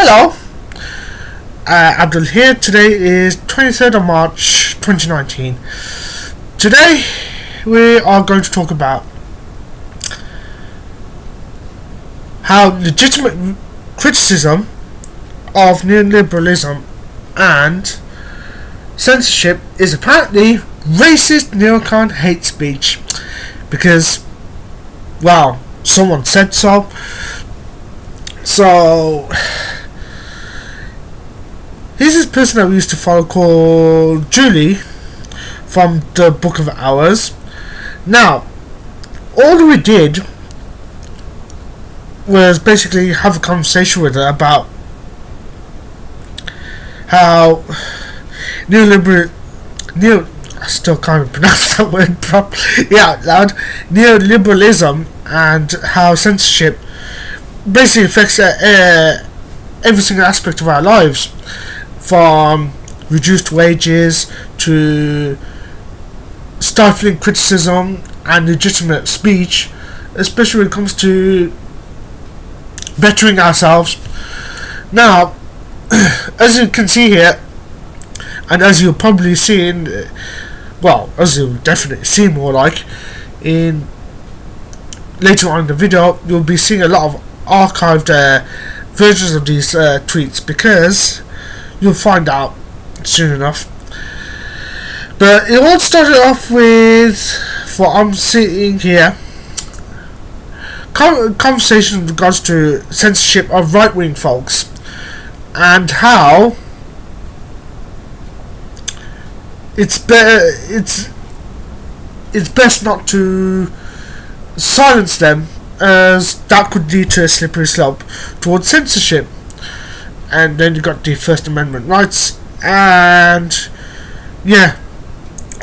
Hello, Abdul here. Today is 23rd of March 2019. Today we are going to talk about how legitimate criticism of neoliberalism and censorship is apparently racist neocon hate speech because, well, someone said so. So here's this person that we used to follow called Julie from the Book of Hours. Now, all we did was basically have a conversation with her about how I still can't even pronounce that word properly out loud. Neoliberalism and how censorship basically affects every single aspect of our lives, from reduced wages to stifling criticism and legitimate speech, especially when it comes to bettering ourselves. Now, as you can see here, and as you'll probably see as you'll definitely see more like in later on in the video, you'll be seeing a lot of archived versions of these tweets, because you'll find out soon enough. But it all started off with what I'm seeing here, conversation with regards to censorship of right-wing folks and how it's best not to silence them, as that could lead to a slippery slope towards censorship. And then you got the First Amendment rights, and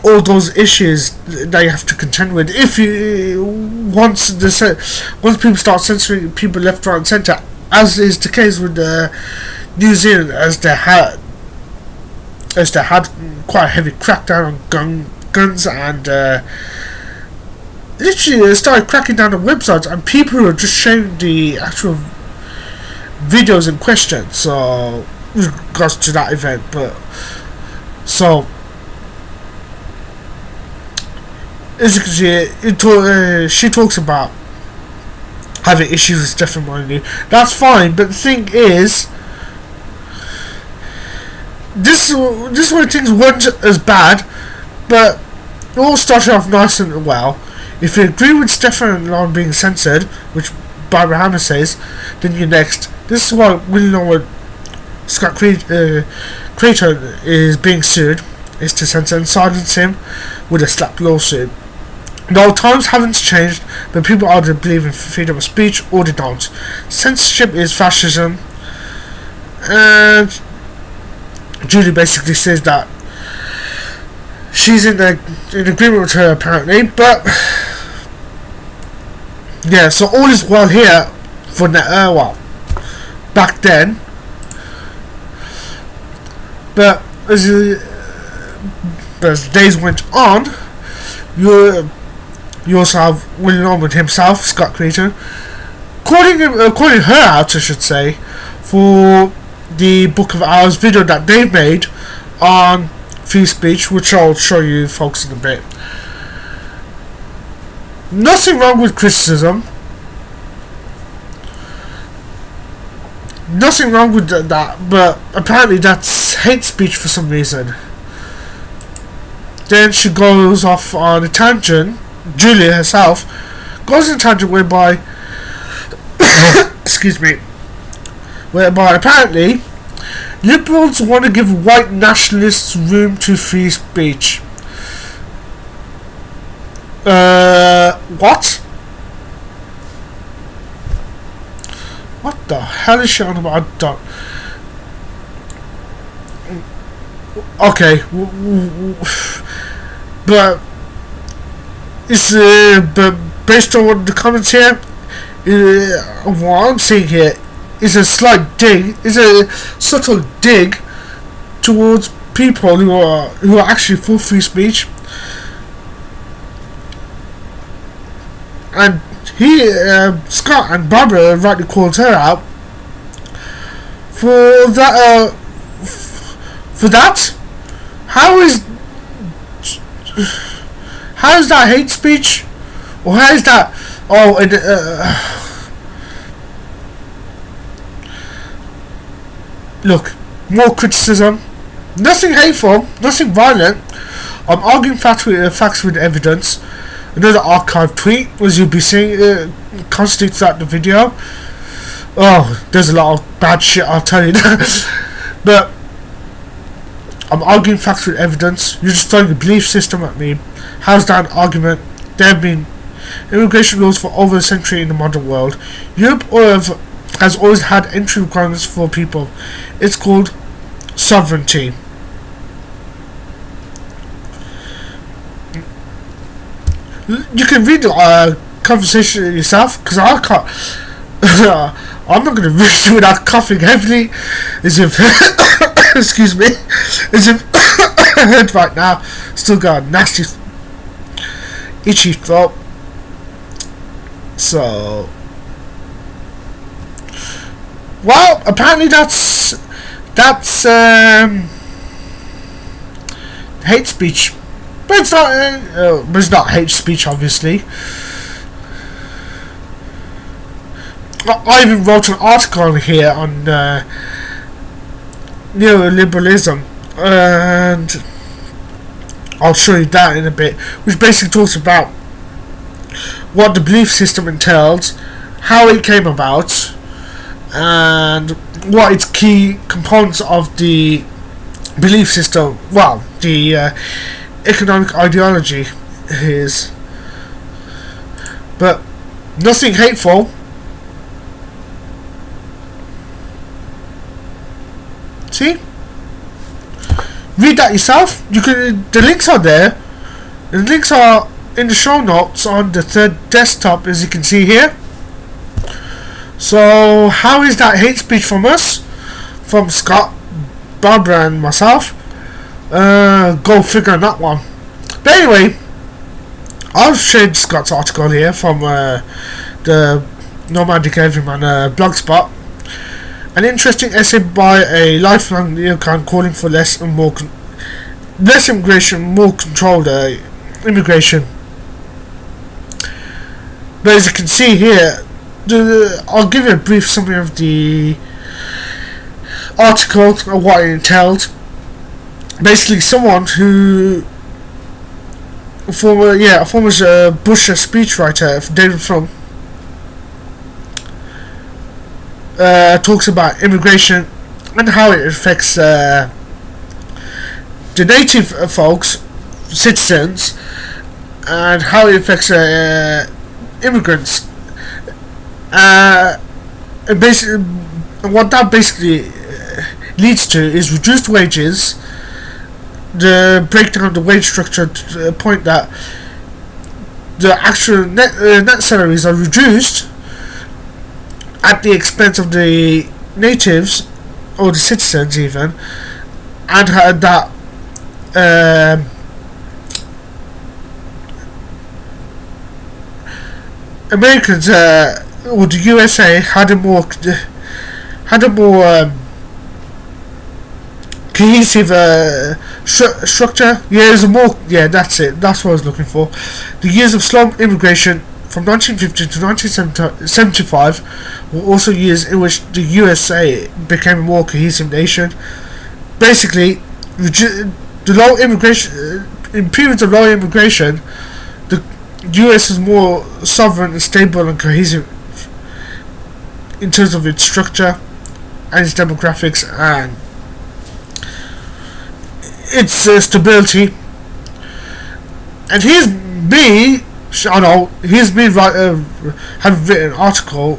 all those issues that you have to contend with. If you once people start censoring people left, right, and centre, as is the case with New Zealand, as they had quite a heavy crackdown on guns, and literally started cracking down on websites and people who are just sharing the actual videos in question. So with regards to that event, but so as you can see, she talks about having issues with Stefan Molyneux. That's fine, but the thing is, this way things weren't as bad, but it all started off nice and well. If you agree with Stefan on being censored, which Barbara Hammer says, then you're next. This is why William Norwood Scott Creighton is being sued, is to censor and silence him with a slap lawsuit. Though times haven't changed, but people either believe in freedom of speech or they don't. Censorship is fascism, and Julie basically says that she's in agreement with her apparently, but yeah, so all is well here for back then. But as days went on, you also have William Norman himself, Scott Creighton, calling her out, I should say, for the Book of Hours video that they made on free speech, which I'll show you folks in a bit. Nothing wrong with criticism. Nothing wrong with that, but apparently that's hate speech for some reason. Then she goes off on a tangent. Julia herself goes on a tangent whereby excuse me, whereby apparently liberals want to give white nationalists room to free speech. What? What the hell is she on about? I don't. Okay, but it's but based on what the comments here, what I'm seeing here is a slight dig, is a subtle dig towards people who are actually for free speech. And Scott and Barbara rightly called her out for that. For that, how is that hate speech, or how is that? Oh, look, more criticism. Nothing hateful, nothing violent. I'm arguing facts with evidence. Another archive tweet, as you'll be seeing, constitutes that the video. Oh, there's a lot of bad shit, I'll tell you that. But I'm arguing facts with evidence. You're just throwing a belief system at me. How's that an argument? There have been immigration laws for over a century in the modern world. Europe has always had entry requirements for people. It's called sovereignty. You can read the conversation yourself, because I can't. I'm not going to read it without coughing heavily, as if excuse me, as if right now still got a nasty itchy throat. So, well, apparently that's hate speech. But it's not hate speech, obviously. I even wrote an article here on neoliberalism, and I'll show you that in a bit, which basically talks about what the belief system entails, how it came about, and what its key components of the belief system, well, the economic ideology is. But nothing hateful. See? Read that yourself. You can. The links are there. The links are in the show notes on the third desktop, as you can see here. So, how is that hate speech from us? From Scott, Barbara, and myself? Go figure on that one. But anyway, I'll share Scott's article here from the Nomadic Everyman blogspot. An interesting essay by a lifelong neocon calling for less immigration, more controlled immigration. But as you can see here, I'll give you a brief summary of the article and what it entails. Basically, someone who a former Bush speechwriter, David Frum, talks about immigration and how it affects the native folks, citizens, and how it affects immigrants. And basically, what that basically leads to is reduced wages, the breakdown of the wage structure to the point that the actual net salaries are reduced at the expense of the natives or the citizens even, and that Americans or the USA had a more cohesive structure. That's it. That's what I was looking for. The years of slow immigration from 1950 to 1975 were also years in which the USA became a more cohesive nation. Basically, the low immigration in periods of low immigration, the US is more sovereign and stable and cohesive in terms of its structure and its demographics and its stability. And here's me, having written an article,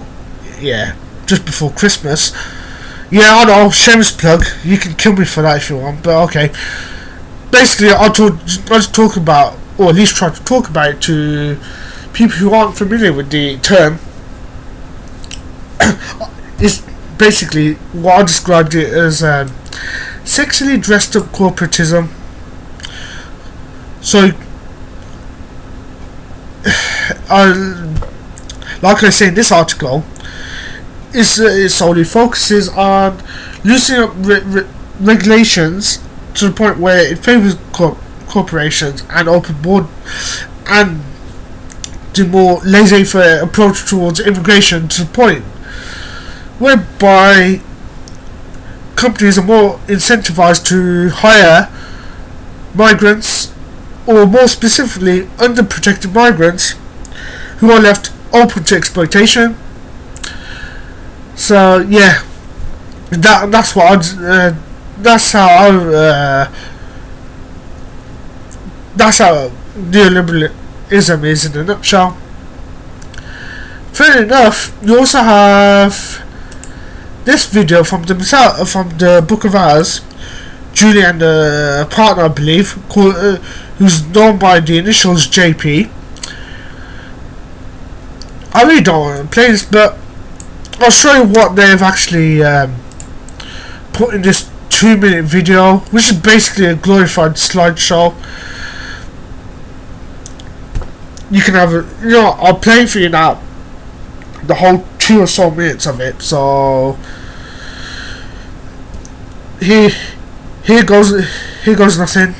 just before Christmas. I know, shameless plug, you can kill me for that if you want, but okay. Basically, I'll just talk about, or at least try to talk about it to people who aren't familiar with the term. It's basically what I described it as sexually dressed up corporatism. So, like I say in this article, it solely focuses on loosening up regulations to the point where it favors corporations and open board and the more laissez-faire approach towards immigration to the point whereby companies are more incentivized to hire migrants, or more specifically underprotected migrants who are left open to exploitation. So yeah, that's what that's how neoliberalism is in a nutshell. Fair enough, you also have this video from the Book of Hours, Julie and a partner, I believe, who's known by the initials JP. I really don't want to play this, but I'll show you what they've actually put in this 2-minute video, which is basically a glorified slideshow. You can have I'll play for you now the whole 2 or so minutes of it. So here goes nothing.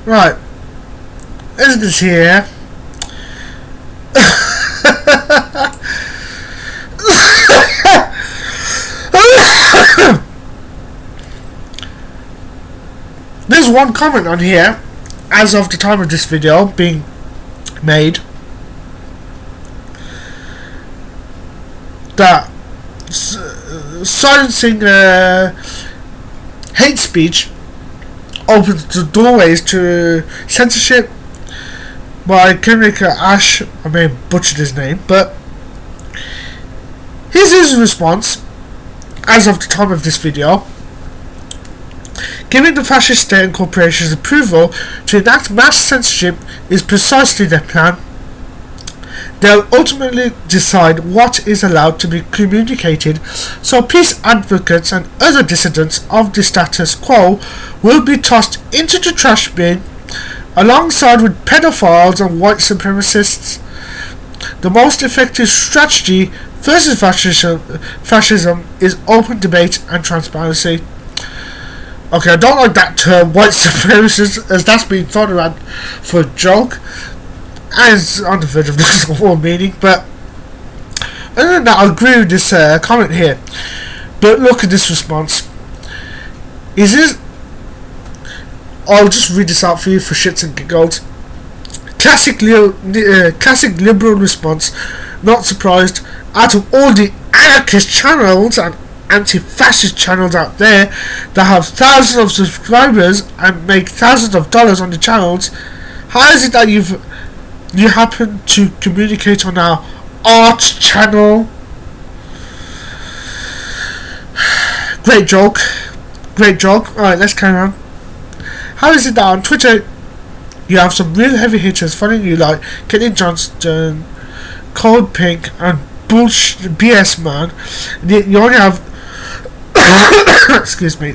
Right, as you can see here, there's one comment on here, as of the time of this video being made, that silencing hate speech opens the doorways to censorship by filmmaker Ash. I may have butchered his name, but here's his response as of the time of this video. Giving the fascist state and corporations approval to enact mass censorship is precisely their plan. They'll ultimately decide what is allowed to be communicated, so peace advocates and other dissidents of the status quo will be tossed into the trash bin alongside with pedophiles and white supremacists. The most effective strategy versus fascism is open debate and transparency. Okay, I don't like that term, white supremacist, as that's been thrown around for a joke. And it's on the verge of this whole meaning, but other than that, I agree with this comment here. But look at this response. Is this I'll just read this out for you for shits and giggles. Classic liberal response. Not surprised. Out of all the anarchist channels and anti-fascist channels out there that have thousands of subscribers and make thousands of dollars on the channels, how is it that you happen to communicate on our art channel? Great joke. Alright, let's carry on. How is it that on Twitter you have some real heavy hitters following you like Kenny Johnston, Cold Pink, and bullshit BS man? You only have excuse me,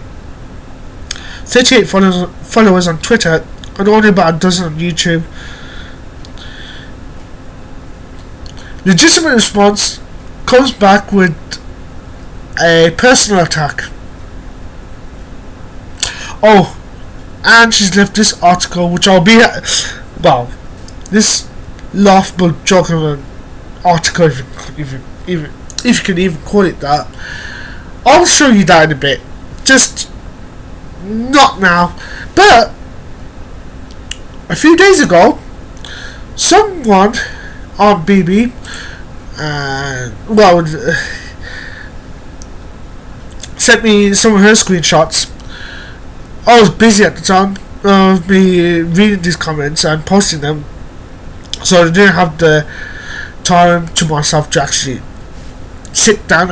38 followers on Twitter and only about a dozen on YouTube. Legitimate response comes back with a personal attack. Oh, and she's left this article, which I'll be this laughable joke of an article, if you can even call it that. I'll show you that in a bit. Just not now. But a few days ago, someone on BB, sent me some of her screenshots. I was busy at the time. I was reading these comments and posting them, so I didn't have the time to myself to actually sit down,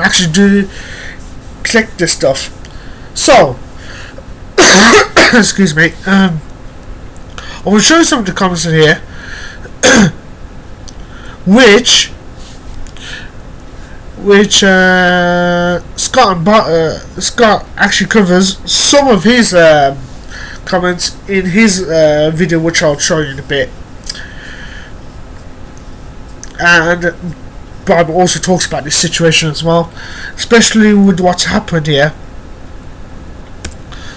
click this stuff. So, excuse me. I will show you some of the comments in here, which Scott actually covers some of his comments in his video, which I'll show you in a bit. And Bob also talks about this situation as well, especially with what's happened here.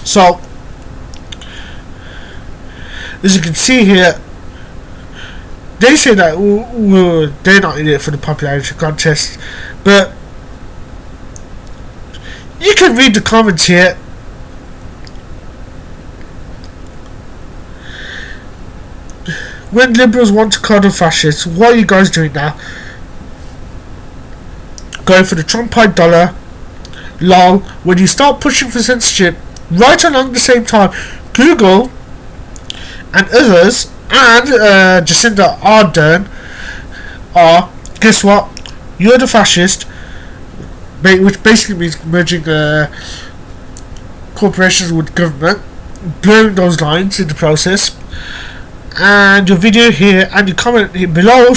So, as you can see here, they say that they're not in it for the popularity contest, but you can read the comments here. When liberals want to cuddle fascists, what are you guys doing now? Going for the Trumpite dollar? Lol. When you start pushing for censorship, right along the same time, Google and others and Jacinda Ardern are, guess what? You're the fascist, which basically means merging corporations with government, blurring those lines in the process. And your video here and your comment here below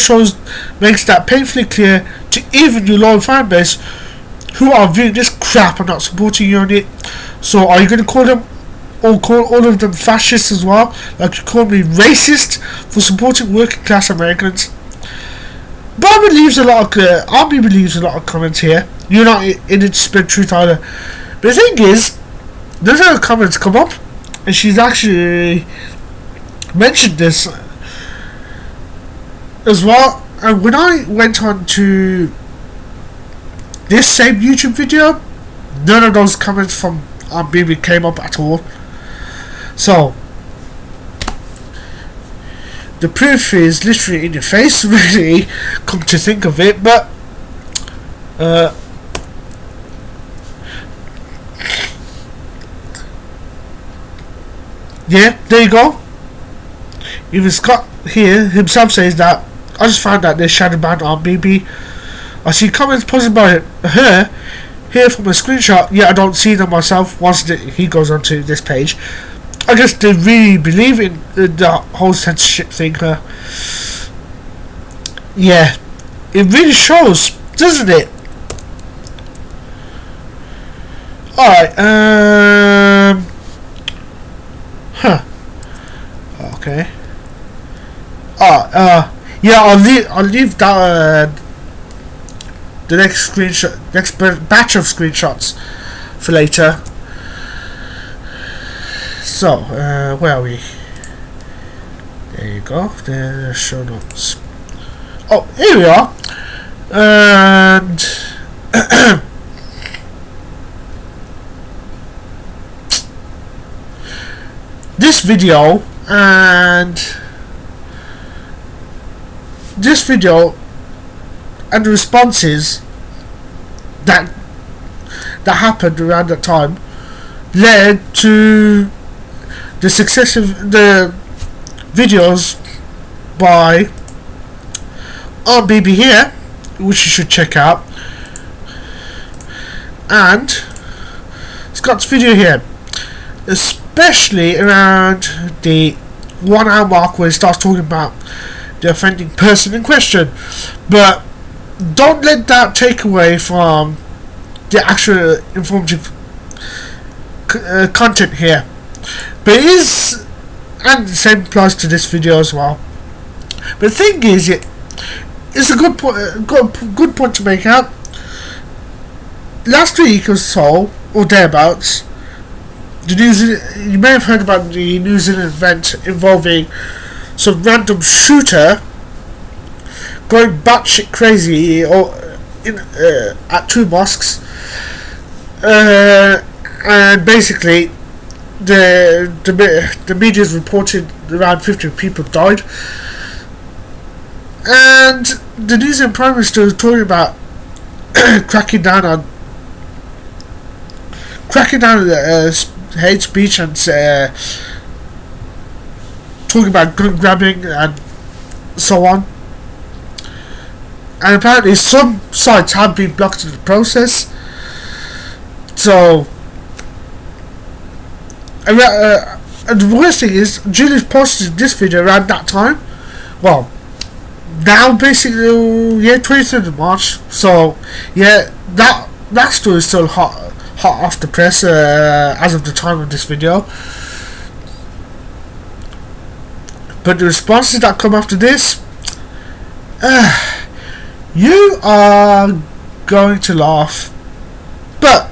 makes that painfully clear to even your loyal fan base who are viewing this crap and not supporting you on it. So are you going to call them, or call all of them fascists as well, like you call me racist for supporting working class Americans? Barbie believes a lot of comments here. You're not in it to spread truth either. But the thing is, those other comments come up, and she's actually mentioned this as well. And when I went on to this same YouTube video, none of those comments from BB came up at all. So the proof is literally in your face, really, come to think of it. But yeah, there you go. Even Scott here himself says that I just found out there's shadow ban on BB. I see comments posted by her here from a screenshot, yet I don't see them myself once he goes onto this page. I guess they really believe in the whole censorship thing. Yeah, it really shows, doesn't it? Alright, okay. Yeah, I'll leave that the next batch of screenshots for later. So, where are we? There you go. The show notes. Oh, here we are. And this video and the responses that happened around that time led to the success of the videos by RBB here, which you should check out, and Scott's video here, especially around the 1 hour mark where he starts talking about the offending person in question. But don't let that take away from the actual informative content here. But it is, and the same applies to this video as well. But the thing is, it's a good point to make out. Last week or so, or thereabouts, you may have heard about the New Zealand event involving some random shooter going batshit crazy at 2 mosques, and basically the media's reported around 50 people died, and the New Zealand Prime Minister was talking about cracking down on hate speech and talking about gun grabbing and so on. And apparently some sites have been blocked in the process. So, and the worst thing is, Julie's posted this video around that time. Well, now basically, 23rd of March. So, yeah, that story is still hot off the press as of the time of this video. But the responses that come after this, you are going to laugh. But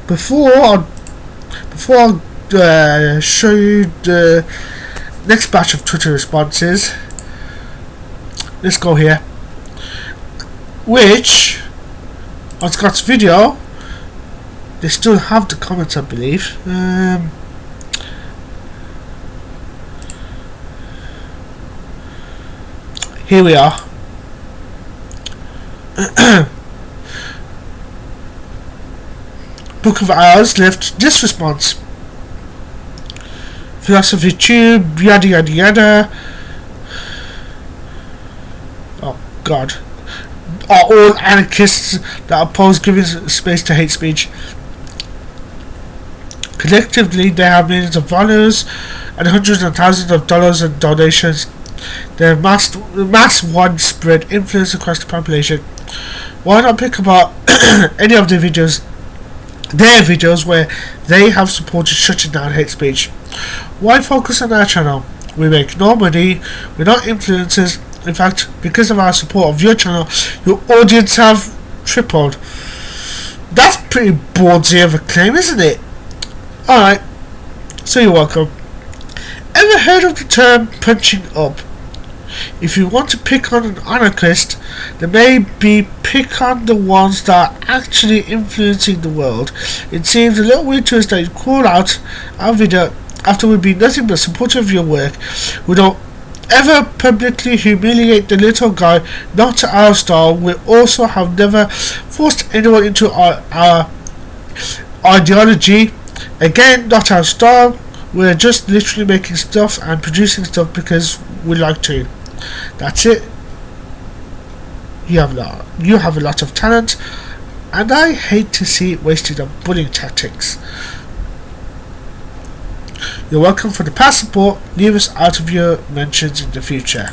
before I show you the next batch of Twitter responses, let's go here. Which on Scott's video, they still have the comments, I believe. Here we are. Book of Hours left this response: Philosophy Tube, yada yada yada. Oh God. Are all anarchists that oppose giving space to hate speech. Collectively, they have millions of followers and hundreds of thousands of dollars in donations. They have mass widespread influence across the population. Why not pick apart any of their videos where they have supported shutting down hate speech? Why focus on our channel? We make no money, we're not influencers. In fact, because of our support of your channel, your audience have tripled. That's pretty ballsy of a claim, isn't it? Alright, so you're welcome. Ever heard of the term punching up? If you want to pick on an anarchist, then maybe pick on the ones that are actually influencing the world. It seems a little weird to us that you call out our video after we've been nothing but supportive of your work. We don't ever publicly humiliate the little guy, not our style. We also have never forced anyone into our ideology. Again, not our style. We're just literally making stuff and producing stuff because we like to. That's it. You have a lot of talent, and I hate to see it wasted on bullying tactics. You're welcome for the past support. Leave us out of your mentions in the future.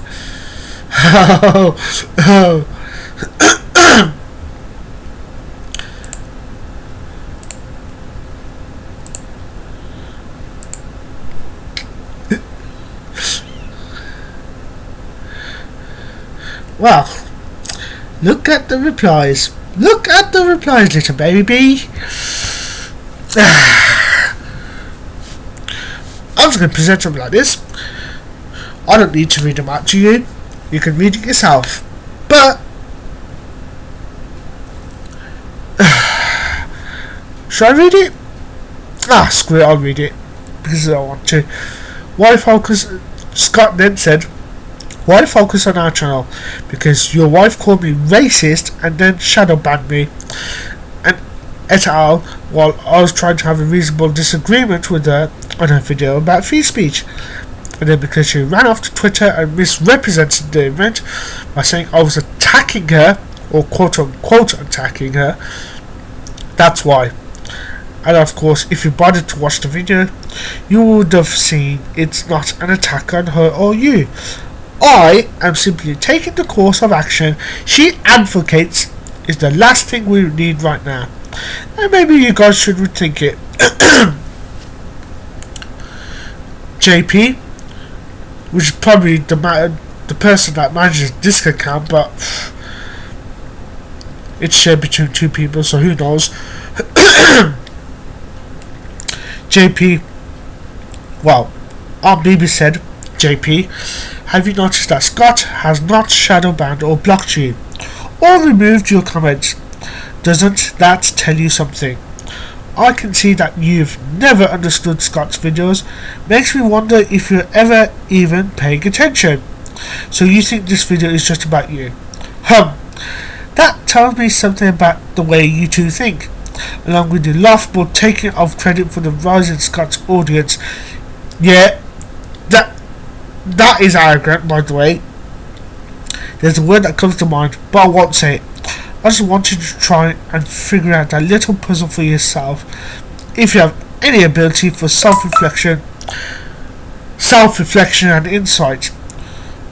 Well, look at the replies. Look at the replies, little baby. I was going to present them like this. I don't need to read them out to you. You can read it yourself. But should I read it? Screw it, I'll read it. because I want to. Why focus? Scott then said, why focus on our channel? Because your wife called me racist and then shadow banned me and et al. While I was trying to have a reasonable disagreement with her on her video about free speech. And then because she ran off to Twitter and misrepresented the event by saying I was attacking her, or quote unquote attacking her, that's why. And of course, if you bothered to watch the video, you would have seen it's not an attack on her or you. I am simply taking the course of action she advocates is the last thing we need right now. And maybe you guys should rethink it. JP, which is probably the person that manages this account, but it's shared between two people, so who knows. JP, well, our BB said, JP, have you noticed that Scott has not shadow banned or blocked you, or removed your comments? Doesn't that tell you something? I can see that you've never understood Scott's videos. Makes me wonder if you're ever even paying attention. So you think this video is just about you? That tells me something about the way you two think, along with the laughable taking of credit for the rise in Scott's audience. Yeah, that is arrogant, by the way. There's a word that comes to mind, but I won't say it. I just want you to try and figure out that little puzzle for yourself. If you have any ability for self-reflection and insight.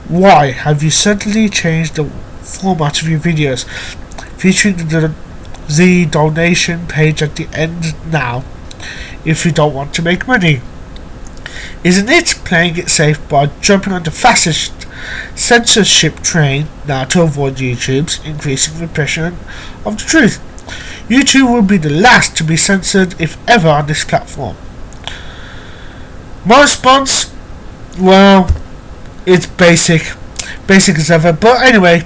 Why have you suddenly changed the format of your videos, featuring the donation page at the end now, if you don't want to make money? Isn't it playing it safe by jumping on the fascist censorship train now to avoid YouTube's increasing repression of the truth? YouTube will be the last to be censored, if ever, on this platform. My response? Well, it's basic as ever, but anyway,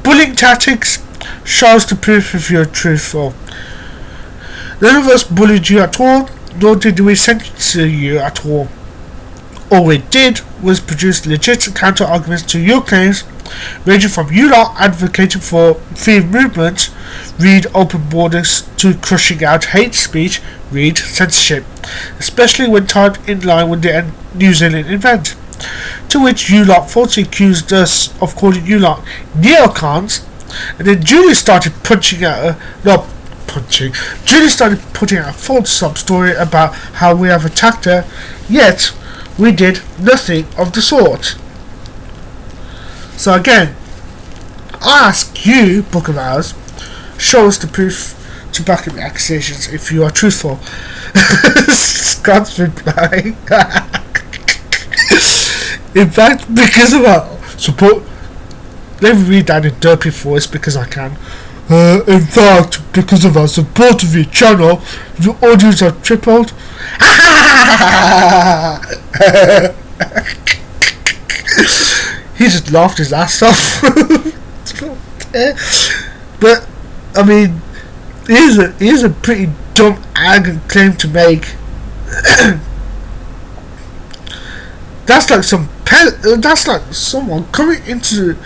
bullying tactics shows the proof if you're truthful. None of us bullied you at all, nor did we censor you at all. All we did was produce legit counter arguments to your claims, ranging from you lot advocating for free movement, read open borders, to crushing out hate speech, read censorship, especially when timed in line with the New Zealand event, to which you lot falsely accused us of calling you lot neocons, and then Julie started putting out a false sub-story about how we have attacked her, yet we did nothing of the sort. So again, I ask you, Book of Hours, show us the proof to back up the accusations if you are truthful. Scott's reply. In fact, because of our support, let me read that in derpy voice because I can. In fact, because of our support of your channel, your audience have tripled. He just laughed his ass off. But I mean, here's a pretty dumb, arrogant claim to make. That's like someone coming into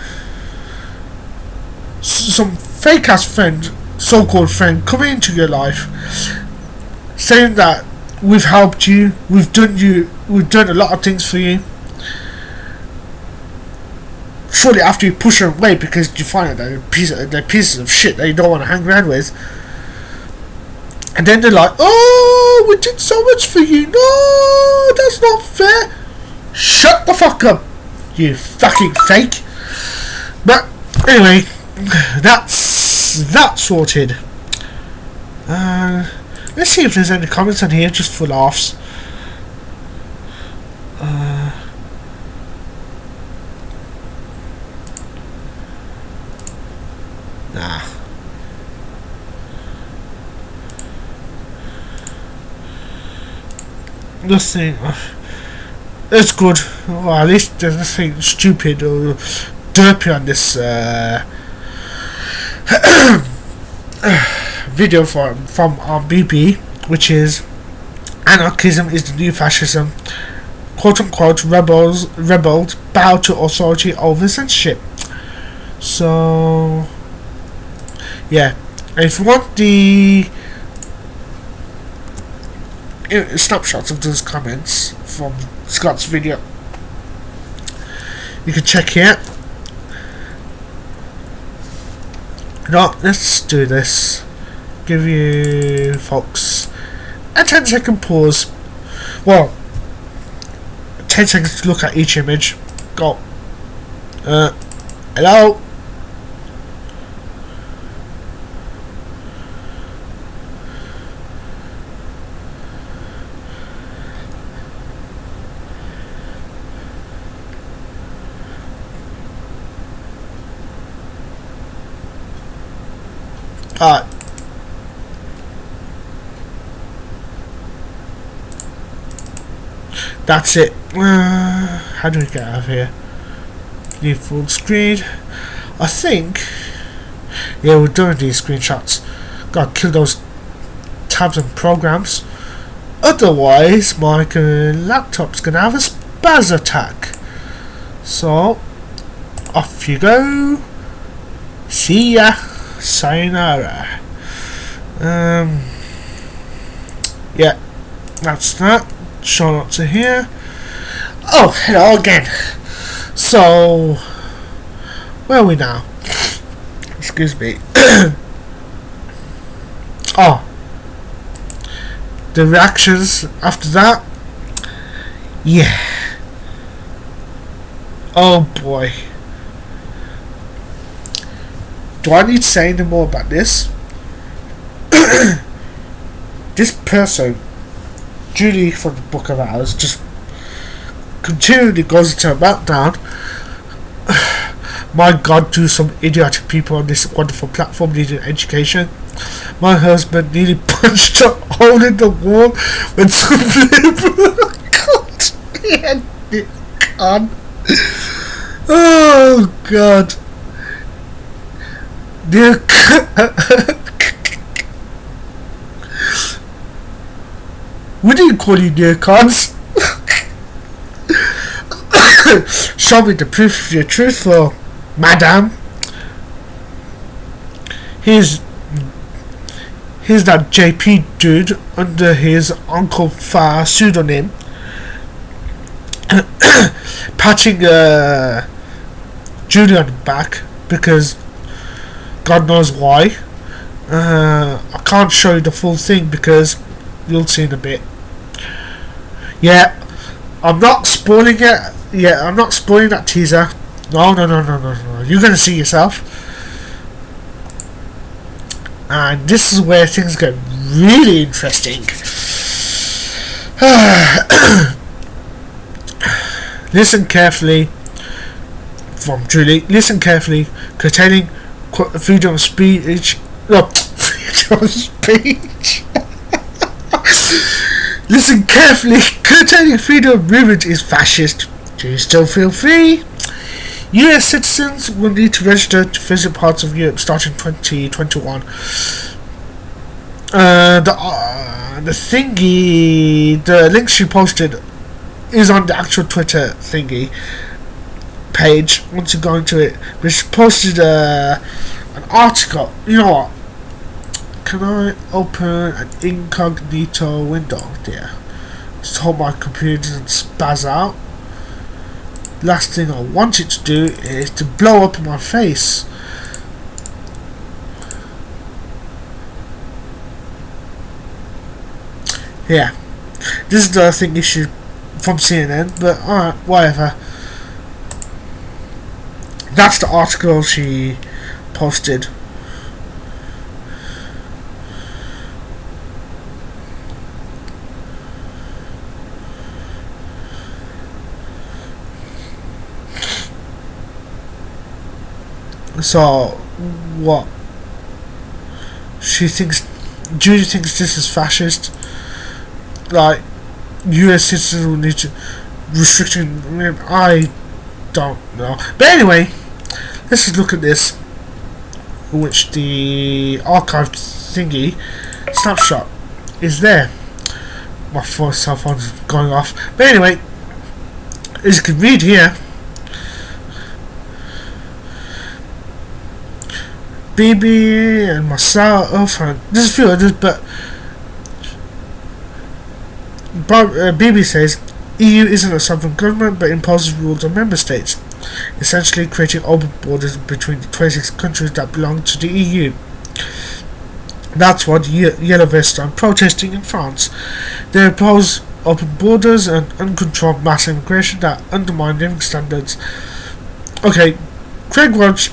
some fake ass friend, so-called friend, coming into your life, saying that we've helped you, we've done a lot of things for you. Shortly after you push them away because you find out that they're pieces of shit that you don't want to hang around with, and then they're like, "Oh, we did so much for you. No, that's not fair." Shut the fuck up, you fucking fake. But anyway, that's that sorted. Let's see if there's any comments on here just for laughs. Nah. Nothing. It's good. Well, at least there's nothing stupid or derpy on this video from our BP, which is Anarchism is the new fascism. Quote unquote rebels bow to authority over censorship. So yeah, if you want the snapshots of those comments from Scott's video, you can check here. No, let's do this. Give you folks a 10-second pause. Well, 10 seconds to look at each image. Go. Hello? That's it. How do we get out of here? Need full screen. I think. Yeah, we're doing these screenshots. Gotta kill those tabs and programs. Otherwise, my laptop's gonna have a spaz attack. So, off you go. See ya. Sayonara. Yeah, that's that. Show notes are here. Oh, hello again. So, where are we now? Excuse me. Oh, the reactions after that. Yeah. Oh boy. Do I need to say any more about this? This person, Julie from the Book of Hours, just continually goes into a meltdown. My God, do some idiotic people on this wonderful platform need an education. My husband nearly punched a hole in the wall when some liberal called me a neocon. Oh God. We didn't call you neocons. Show me the proof of your truth, for madam. Here's that JP dude under his Uncle Fa pseudonym, patting Julie on the back because God knows why. I can't show you the full thing because you'll see in a bit. Yeah, I'm not spoiling it. Yeah, I'm not spoiling that teaser. No. You're gonna see yourself. And this is where things get really interesting. Listen carefully. From Julie. Listen carefully. Curtailing freedom of speech. No, freedom of speech. Listen carefully. Curtailing freedom of movement is fascist. Do you still feel free? US citizens will need to register to visit parts of Europe starting 2021. The thingy, the link she posted is on the actual Twitter thingy page. Once you go into it, but she posted an article. You know what? Can I open an incognito window there? Just hope my computer doesn't spaz out. Last thing I want it to do is to blow up in my face. Yeah, this is the thing issue from CNN, but alright, whatever. That's the article she posted. So, what? Judy thinks this is fascist. Like, US citizens will need to restriction. I don't know. But anyway, let's just look at this, which the archive thingy snapshot is there. My cell phone's going off. But anyway, as you can read here, BB and myself, and there's a few others, but BB says EU isn't a sovereign government but imposes rules on member states, essentially creating open borders between the 26 countries that belong to the EU. That's what Yellow Vests are protesting in France. They oppose open borders and uncontrolled mass immigration that undermine living standards. Okay, Craig Welch,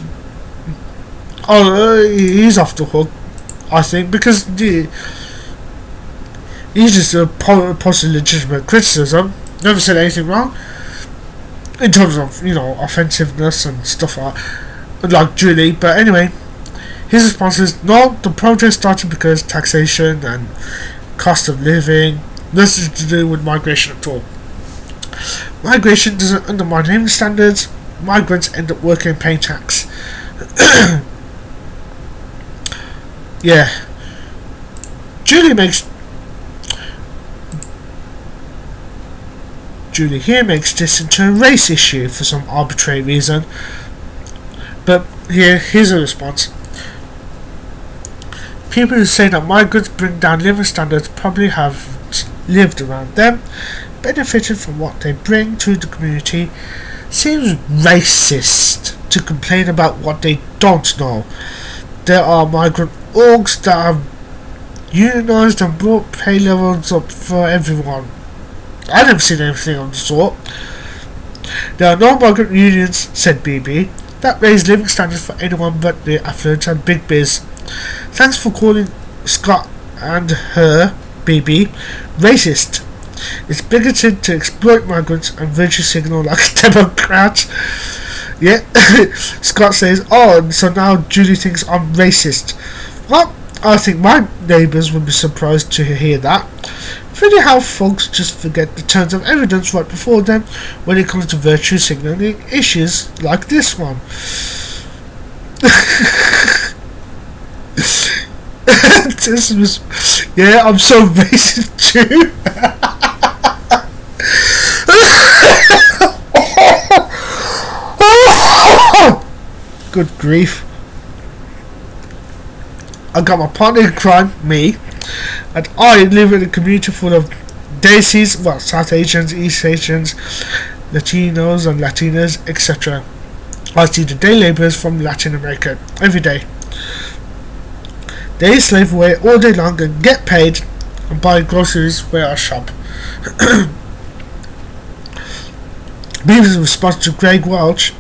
he's off the hook, I think, because he's just posted legitimate criticism. Never said anything wrong in terms of, offensiveness and stuff like Julie. But anyway, his response is, no, the protest started because taxation and cost of living, nothing to do with migration at all. Migration doesn't undermine living standards. Migrants end up working and paying tax. Yeah. Julie here makes this into a race issue for some arbitrary reason. But here's a response. People who say that migrants bring down living standards probably haven't lived around them, benefited from what they bring to the community. Seems racist to complain about what they don't know. There are migrant orgs that have unionised and brought pay levels up for everyone. I've never seen anything of the sort. There are no migrant unions, said BB, that raise living standards for anyone but the affluent and big biz. Thanks for calling Scott and her, BB, racist. It's bigoted to exploit migrants and virtue signal like a Democrat. Yeah, Scott says, oh, so now Julie thinks I'm racist. Well, I think my neighbours would be surprised to hear that. Funny how folks just forget the terms of evidence right before them when it comes to virtue signalling issues like this one. This was, yeah, I'm so racist too. Good grief. I got my partner in crime, me, and I live in a community full of Daisies, South Asians, East Asians, Latinos and Latinas, etc. I see the day labourers from Latin America every day. They slave away all day long and get paid and buy groceries where I shop. Beaver's response to Greg Welch,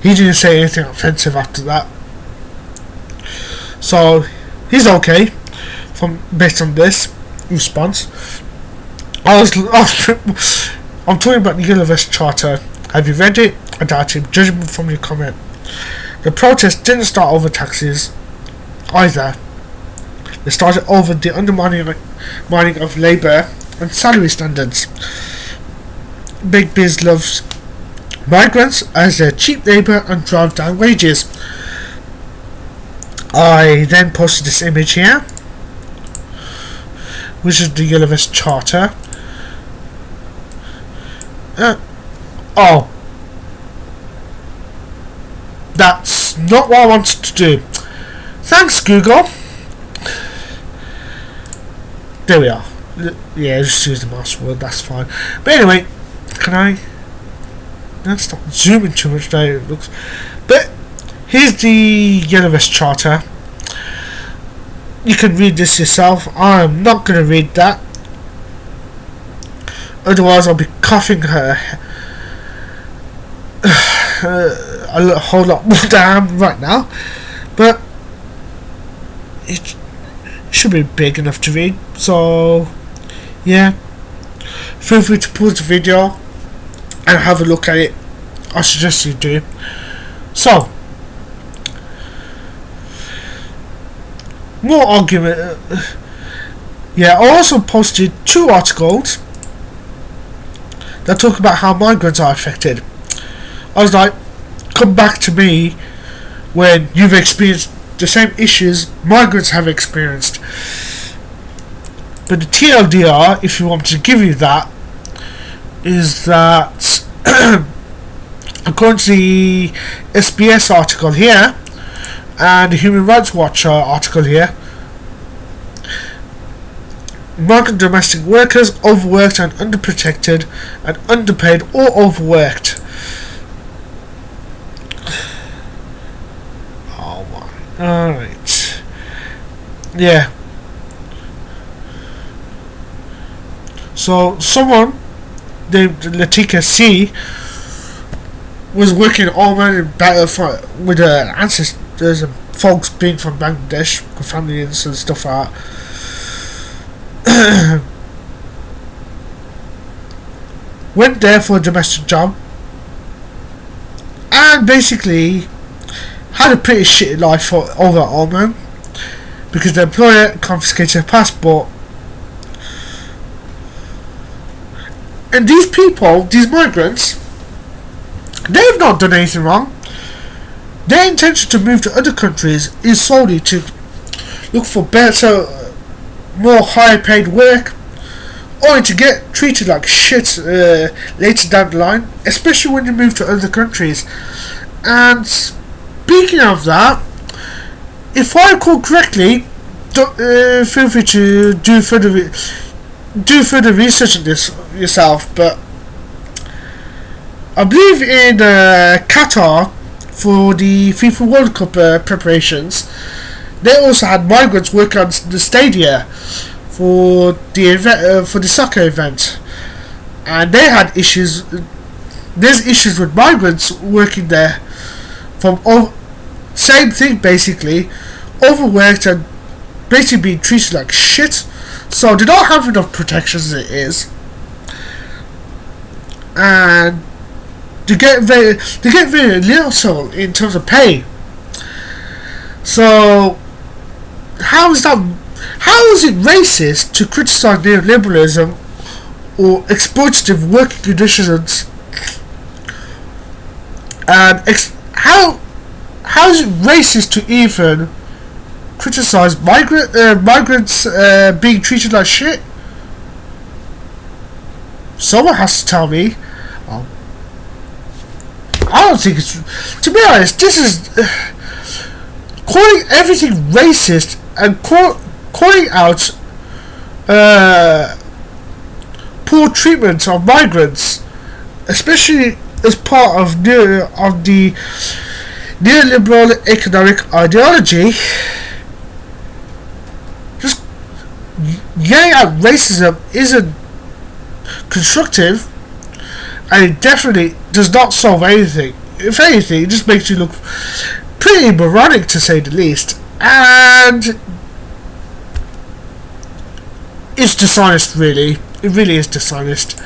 he didn't say anything offensive after that. So he's okay based on this response. I'm talking about the Yellow Vest Charter. Have you read it? I doubt it. Judgment from your comment. The protest didn't start over taxes either. They started over the undermining of labour and salary standards. Big Biz loves migrants as their cheap labour and drive down wages. I then posted this image here, which is the Yellow Vest Charter. That's not what I wanted to do. Thanks, Google. There we are. Yeah, just use the mouse word, that's fine. But anyway, can I... Let's stop zooming too much there, it looks. But here's the Yellow Vest Charter. You can read this yourself. I'm not going to read that. Otherwise I'll be coughing a whole lot more down right now. But it should be big enough to read. So yeah, feel free to pause the video and have a look at it. I suggest you do. So, more argument. Yeah, I also posted 2 articles that talk about how migrants are affected. I was like, come back to me when you've experienced the same issues migrants have experienced. But the TLDR, if you want to give you that, is that according to the SBS article here and the Human Rights Watch article here, migrant domestic workers overworked and underprotected and underpaid or overworked. Oh my. Alright. Yeah. So someone named Latika C was working all man with her ancestors and folks being from Bangladesh, families and stuff like that. Went there for a domestic job and basically had a pretty shitty life for over at Oman because the employer confiscated her passport. And these people, these migrants, they've not done anything wrong. Their intention to move to other countries is solely to look for better, more higher paid work, or to get treated like shit later down the line, especially when you move to other countries. And speaking of that, if I recall correctly, feel free to do further research on this yourself, but I believe in Qatar for the FIFA World Cup preparations, they also had migrants working on the stadia for the event, for the soccer event, and they had issues. There's issues with migrants working there from same thing, basically overworked and basically being treated like shit. So they don't have enough protections as it is, and they get very little in terms of pay. So how is it racist to criticize neoliberalism or exploitative working conditions? And how is it racist to even criticize migrants being treated like shit? Someone has to tell me. I don't think it's. To be honest, this is calling everything racist and calling out poor treatment of migrants, especially as part of the neoliberal economic ideology. Just yelling out racism isn't constructive, and it definitely does not solve anything. If anything, it just makes you look pretty moronic, to say the least, and it's dishonest, really. It really is dishonest.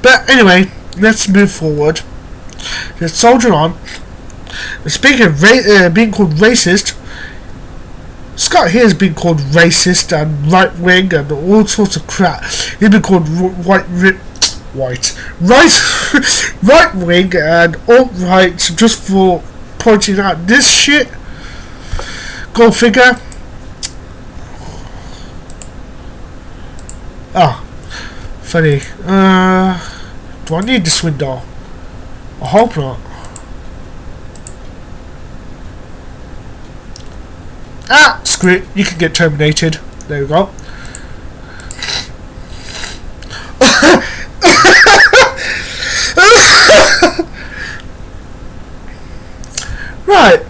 But anyway, let's move forward. Let's soldier on. Speaking of being called racist, Scott here has been called racist and right wing and all sorts of crap. He's been called right wing and alt right just for pointing out this shit. Go figure. Funny. Do I need this window? I hope not. Screw it. You can get terminated. There we go. Right.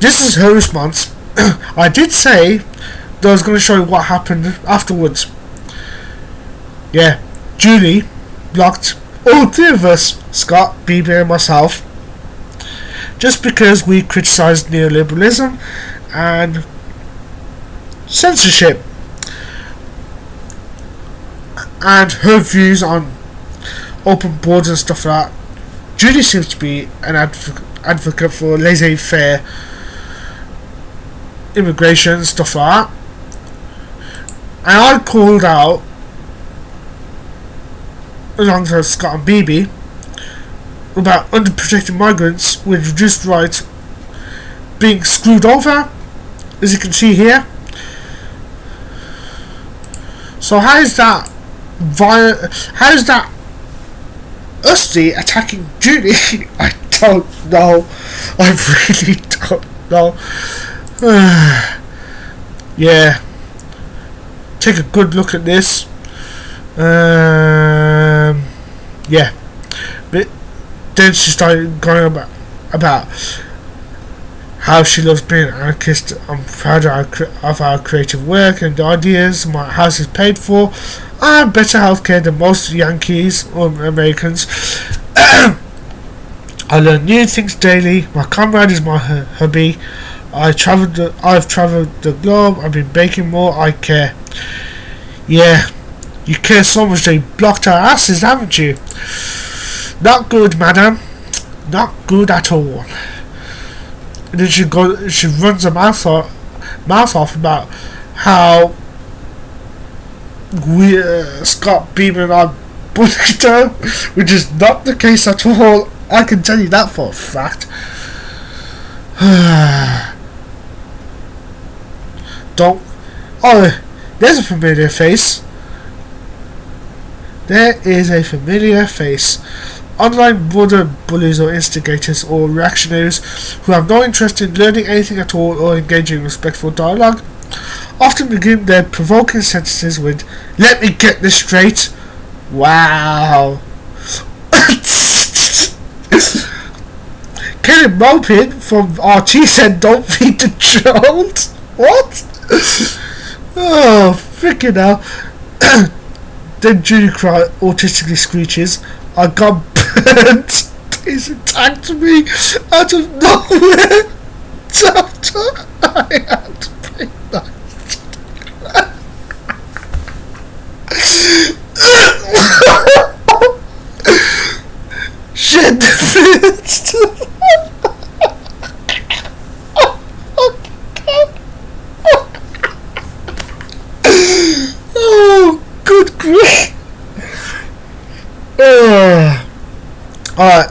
This is her response. I did say that I was going to show you what happened afterwards. Yeah, Julie blocked all three of us, Scott, BB and myself, just because we criticised neoliberalism and censorship and her views on open borders and stuff like that. Julie seems to be an advocate for laissez-faire immigration and stuff like that, and I called out, alongside Scott and BB, about underprotected migrants with reduced rights being screwed over, as you can see here. So how is that Usty attacking Judy? I don't know. I really don't know. Yeah. Take a good look at this. Yeah. But then she started going about how she loves being an anarchist. I'm proud of our creative work and ideas. My house is paid for. I have better healthcare than most Yankees or Americans. I learn new things daily. My comrade is my hobby. I've travelled the globe. I've been baking more. I care. Yeah, you care so much they blocked our asses, haven't you? Not good, madam. Not good at all. And then she runs her mouth off about how we Scott Beamer and I bullied her, which is not the case at all. I can tell you that for a fact. Don't. Oh, there's a familiar face. There is a familiar face. Online border bullies or instigators or reactionaries who have no interest in learning anything at all or engaging in respectful dialogue often begin their provoking sentences with, "Let me get this straight." Wow. Kenny Mopin from RT said, "Don't feed the child." What? Oh, freaking hell. Then Judy cried, autistically screeches, "I got burnt." He's attacked me out of nowhere. After I had to pay that. Shit the fist. Oh, good grief. Alright,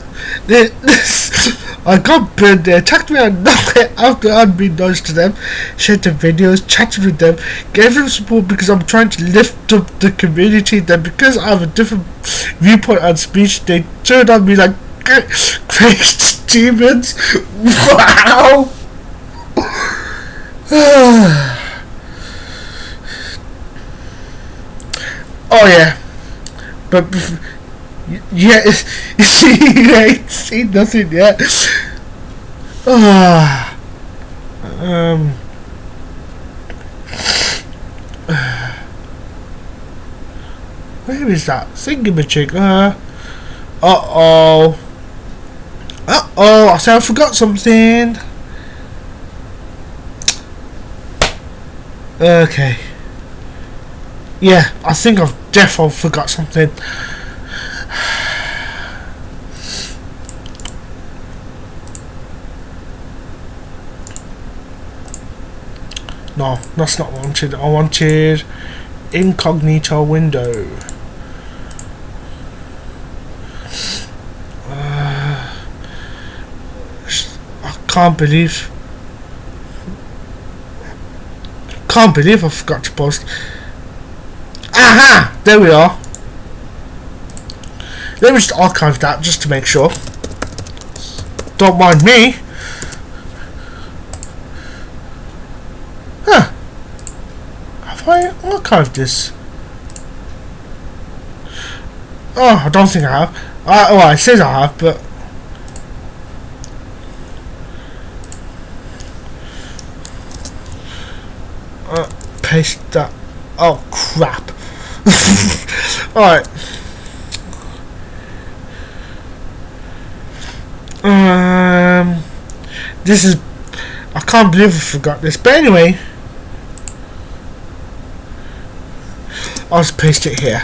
I got burned. They attacked me and knocked it after I'd been nice to them, shared the videos, chatted with them, gave them support because I'm trying to lift up the community. Then because I have a different viewpoint on speech, they turned on me like crazy demons. Wow. Oh yeah, but yeah, you see, you ain't seen nothing yet. Where is that thingamajig? Uh-oh, I said I forgot something. Okay. Yeah, I think I've definitely forgot something. No, that's not wanted. I wanted incognito window. I can't believe I forgot to post. Aha! There we are. Let me just archive that just to make sure. Don't mind me. Huh. Have I archived this? Oh, I don't think I have. Well, it says I have, but... paste that. Oh, crap. Alright. This is... I can't believe I forgot this. But anyway... I'll just paste it here.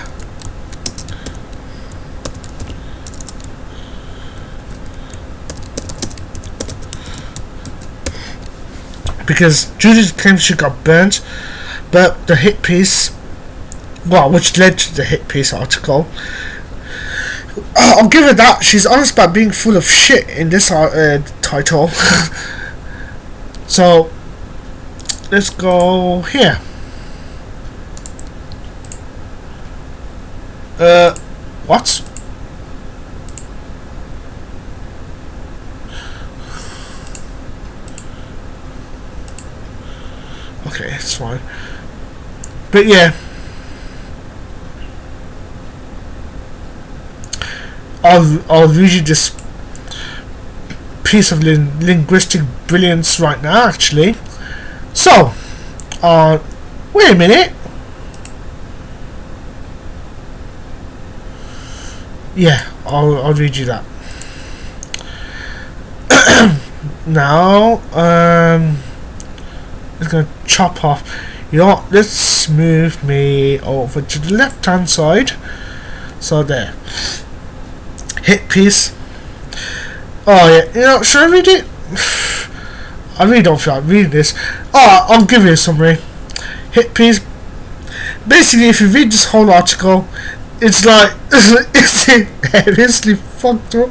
Because Judy claims she got burnt, but the hit piece, well, which led to the hit piece article, I'll give her that. She's honest about being full of shit in this title. So let's go here. What? Okay, it's fine. But yeah, I'll read you this piece of linguistic brilliance right now, actually. So, wait a minute. Yeah, I'll read you that. Now, it's gonna chop off. You know what? Let's move me over to the left hand side. So there. Hit piece. Oh yeah, you know, should I read it? I really don't feel like reading this. Oh, I'll give you a summary. Hit piece. Basically, if you read this whole article, it's like it's hilariously fucked up.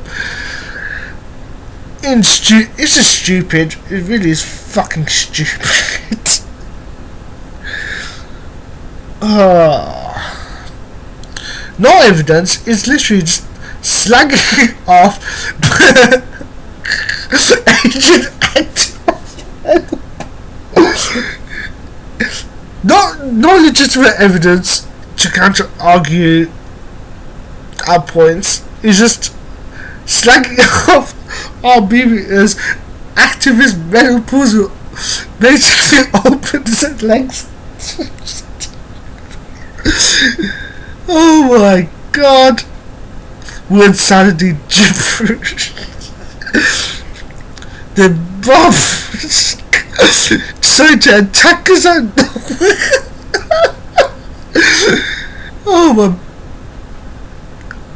It's just stupid. It really is fucking stupid. No evidence. It's literally just slagging off ancient no legitimate evidence to counter argue our points. It's just slagging off our BBs activist metal puzzle basically opens its legs. Oh my god. Word sanity gibberish. The buff trying to attack us out. Oh my.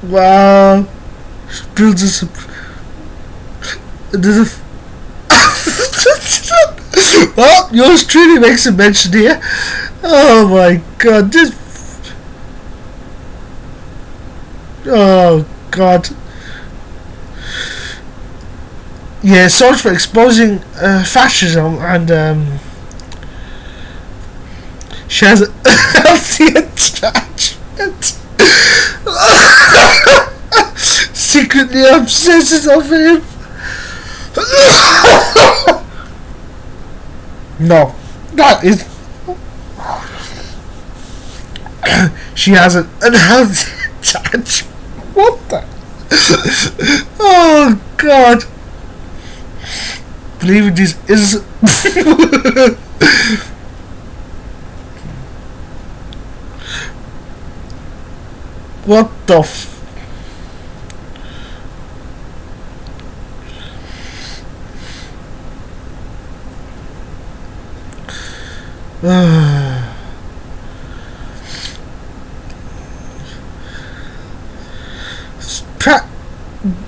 Wow. Builds us up. There's a. Oh, yours truly makes a mention here. Oh my god. This. Oh god. Yeah, sorry for exposing fascism, and she has a healthy attachment. Secretly obsesses over him. No, that is. She has an unhealthy attachment. What the? Oh god. Believing this is. What the f.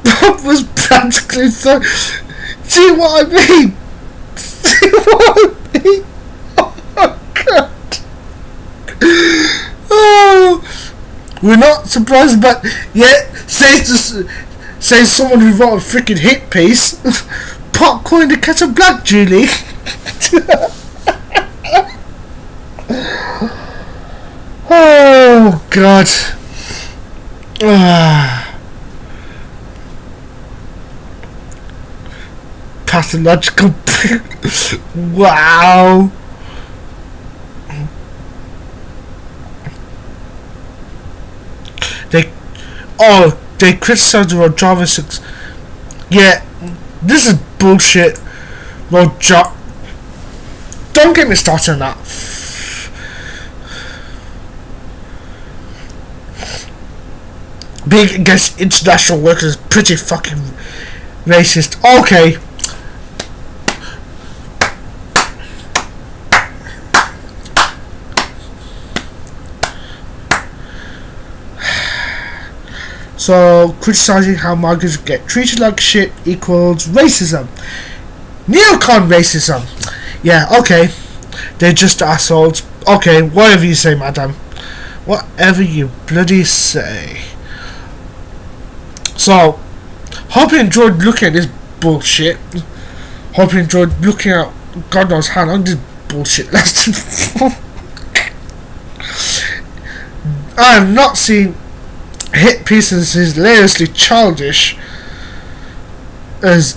Bob was practically so. See what I mean? See what I mean? Oh god. Oh, we're not surprised, but yet says someone who wrote a freaking hit piece. Popcorn the kettle black, Julie. Oh god. Pathological. Wow. They criticize the Rojava 6. Yeah, this is bullshit. Rojava. Don't get me started on that. Being against international workers is pretty fucking racist. Okay. So, criticizing how migrants get treated like shit equals racism. Neocon racism. Yeah, okay. They're just assholes. Okay, whatever you say, madam. Whatever you bloody say. So, hope you enjoyed looking at this bullshit. Hope you enjoyed looking at God knows how long this bullshit lasted for. I have not seen hit pieces as hilariously childish as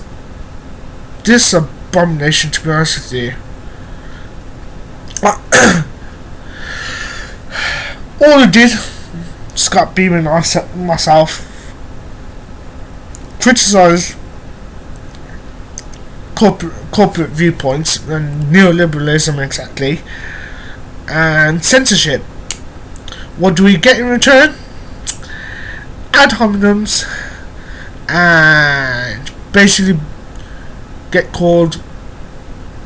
this abomination, to be honest with you. All I did, Scott Beamer and myself, criticise corporate viewpoints and neoliberalism exactly, and censorship. What do we get in return? Ad hominems, and basically get called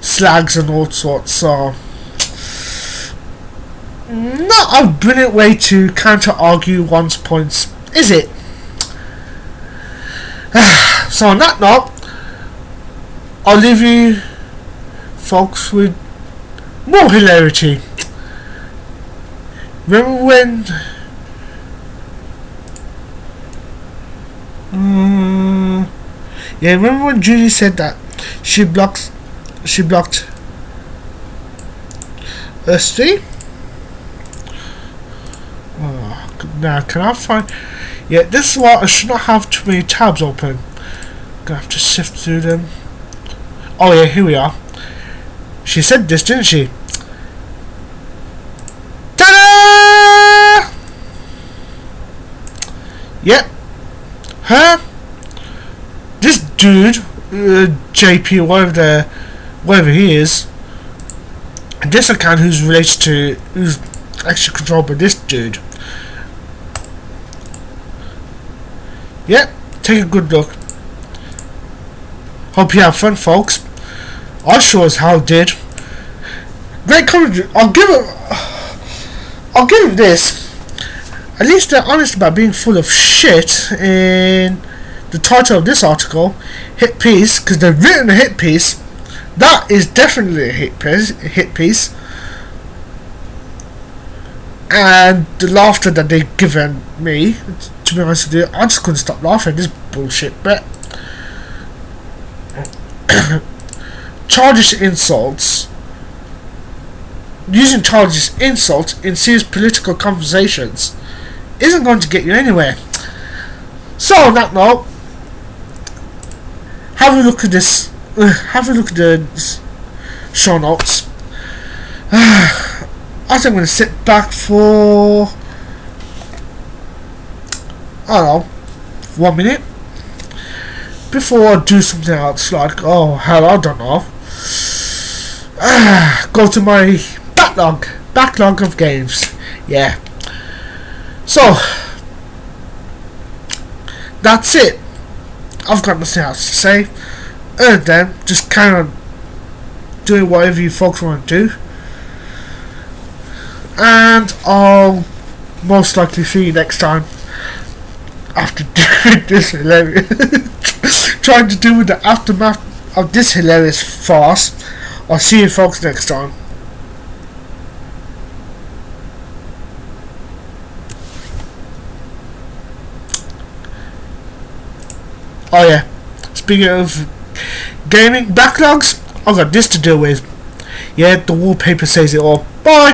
slags and all sorts. So not a brilliant way to counter argue one's points, is it? So on that note, I'll leave you folks with more hilarity. Remember when remember when Julie said that she blocked Steve? Now can I find? Yeah, this is why I should not have too many tabs open. Gonna have to sift through them. Oh yeah, here we are. She said this, didn't she? Ta-da! Yep. Her. This dude, JP, whatever he is. This account who's actually controlled by this dude. Yep. Take a good look. Hope you have fun, folks. I sure as hell did. Great commentary. I'll give him this. At least they're honest about being full of shit in the title of this article, hit piece, because they've written a hit piece. That is definitely a hit piece. And the laughter that they've given me, to be honest with you, I just couldn't stop laughing at this bullshit. But childish insults, using childish insults in serious political conversations isn't going to get you anywhere. So on that note, have a look at this. Have a look at the show notes. I think I'm going to sit back for, I don't know, 1 minute before I do something else, like, oh hell, I don't know, go to my backlog of games. Yeah, so that's it. I've got nothing else to say other than just kind of doing whatever you folks want to do, and I'll most likely see you next time after doing this hilarious trying to do with the aftermath of this hilarious farce. I'll see you folks next time. Oh yeah, speaking of gaming backlogs, I've got this to deal with. Yeah, the wallpaper says it all. Bye!